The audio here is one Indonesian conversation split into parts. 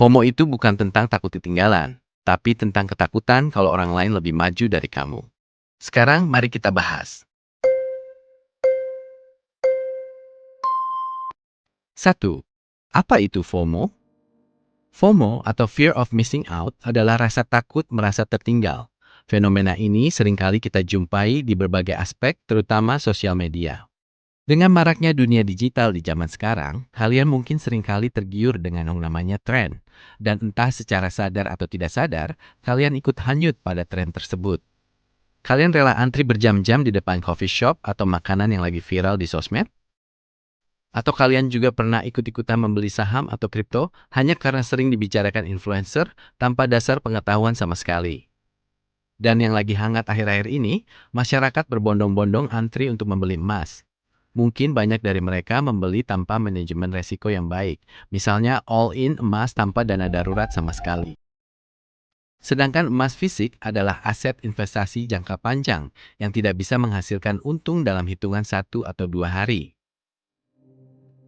FOMO itu bukan tentang takut ketinggalan, tapi tentang ketakutan kalau orang lain lebih maju dari kamu. Sekarang mari kita bahas. 1. Apa itu FOMO? FOMO atau Fear of Missing Out adalah rasa takut merasa tertinggal. Fenomena ini seringkali kita jumpai di berbagai aspek, terutama sosial media. Dengan maraknya dunia digital di zaman sekarang, kalian mungkin seringkali tergiur dengan yang namanya tren. Dan entah secara sadar atau tidak sadar, kalian ikut hanyut pada tren tersebut. Kalian rela antri berjam-jam di depan coffee shop atau makanan yang lagi viral di sosmed? Atau kalian juga pernah ikut-ikutan membeli saham atau kripto hanya karena sering dibicarakan influencer tanpa dasar pengetahuan sama sekali? Dan yang lagi hangat akhir-akhir ini, masyarakat berbondong-bondong antri untuk membeli emas. Mungkin banyak dari mereka membeli tanpa manajemen resiko yang baik, misalnya all-in emas tanpa dana darurat sama sekali. Sedangkan emas fisik adalah aset investasi jangka panjang yang tidak bisa menghasilkan untung dalam hitungan 1 atau 2 hari.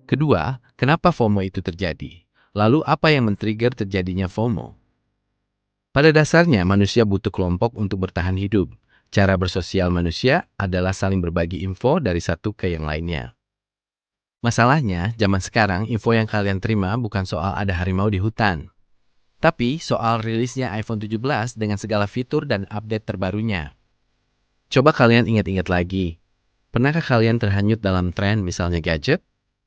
Kedua, kenapa FOMO itu terjadi? Lalu apa yang men-trigger terjadinya FOMO? Pada dasarnya, manusia butuh kelompok untuk bertahan hidup. Cara bersosial manusia adalah saling berbagi info dari satu ke yang lainnya. Masalahnya, zaman sekarang info yang kalian terima bukan soal ada harimau di hutan, tapi soal rilisnya iPhone 17 dengan segala fitur dan update terbarunya. Coba kalian ingat-ingat lagi, pernahkah kalian terhanyut dalam tren misalnya gadget?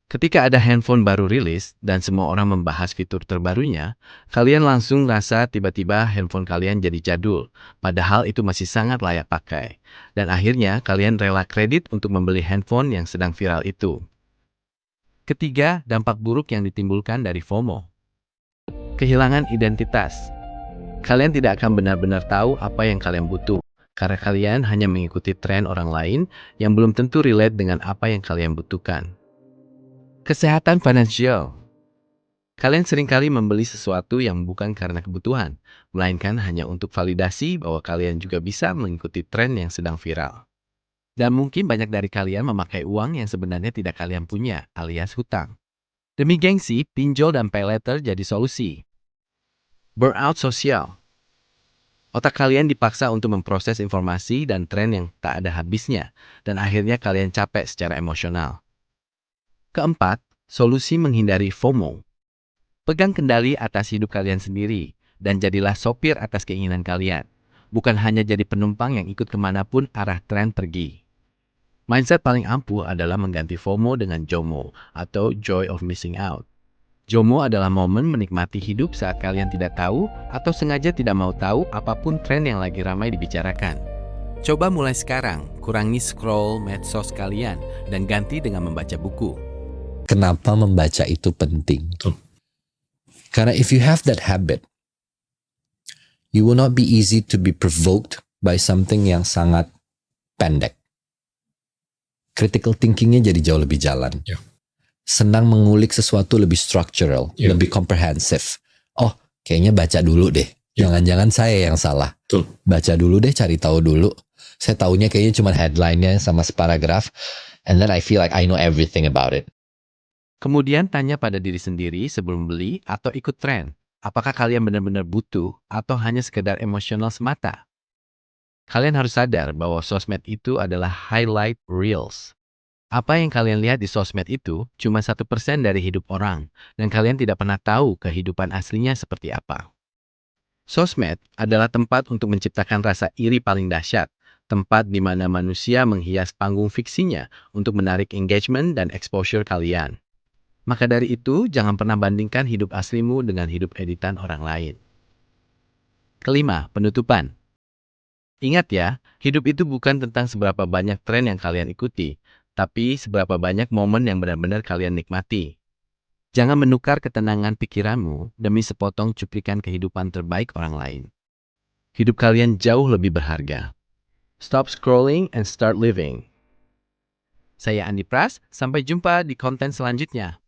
Ketika ada handphone baru rilis dan semua orang membahas fitur terbarunya, kalian langsung rasa tiba-tiba handphone kalian jadi jadul, padahal itu masih sangat layak pakai. Dan akhirnya kalian rela kredit untuk membeli handphone yang sedang viral itu. Ketiga, dampak buruk yang ditimbulkan dari FOMO. Kehilangan identitas. Kalian tidak akan benar-benar tahu apa yang kalian butuh, karena kalian hanya mengikuti tren orang lain yang belum tentu relate dengan apa yang kalian butuhkan. Kesehatan finansial. Kalian seringkali membeli sesuatu yang bukan karena kebutuhan, melainkan hanya untuk validasi bahwa kalian juga bisa mengikuti tren yang sedang viral. Dan mungkin banyak dari kalian memakai uang yang sebenarnya tidak kalian punya, alias hutang. Demi gengsi, pinjol dan pay later jadi solusi. Burnout sosial. Otak kalian dipaksa untuk memproses informasi dan tren yang tak ada habisnya, dan akhirnya kalian capek secara emosional. Keempat, solusi menghindari FOMO. Pegang kendali atas hidup kalian sendiri, dan jadilah sopir atas keinginan kalian. Bukan hanya jadi penumpang yang ikut kemanapun arah tren pergi. Mindset paling ampuh adalah mengganti FOMO dengan JOMO, atau Joy of Missing Out. JOMO adalah momen menikmati hidup saat kalian tidak tahu atau sengaja tidak mau tahu apapun tren yang lagi ramai dibicarakan. Coba mulai sekarang, kurangi scroll medsos kalian, dan ganti dengan membaca buku. Kenapa membaca itu penting? Karena if you have that habit, you will not be easy to be provoked by something yang sangat pendek. Critical thinkingnya jadi jauh lebih jalan. Yeah. Senang mengulik sesuatu lebih structural, lebih comprehensive. Oh, kayaknya baca dulu deh. Jangan-jangan saya yang salah. Betul. Baca dulu deh, cari tahu dulu. Saya taunya kayaknya cuma headline-nya sama separagraf. And then I feel like I know everything about it. Kemudian tanya pada diri sendiri sebelum beli atau ikut tren. Apakah kalian benar-benar butuh atau hanya sekedar emosional semata? Kalian harus sadar bahwa sosmed itu adalah highlight reels. Apa yang kalian lihat di sosmed itu cuma 1% dari hidup orang, dan kalian tidak pernah tahu kehidupan aslinya seperti apa. Sosmed adalah tempat untuk menciptakan rasa iri paling dahsyat, tempat di mana manusia menghias panggung fiksinya untuk menarik engagement dan exposure kalian. Maka dari itu, jangan pernah bandingkan hidup aslimu dengan hidup editan orang lain. Kelima, penutupan. Ingat ya, hidup itu bukan tentang seberapa banyak tren yang kalian ikuti, tapi seberapa banyak momen yang benar-benar kalian nikmati. Jangan menukar ketenangan pikiranmu demi sepotong cuplikan kehidupan terbaik orang lain. Hidup kalian jauh lebih berharga. Stop scrolling and start living. Saya Andi Pras, sampai jumpa di konten selanjutnya.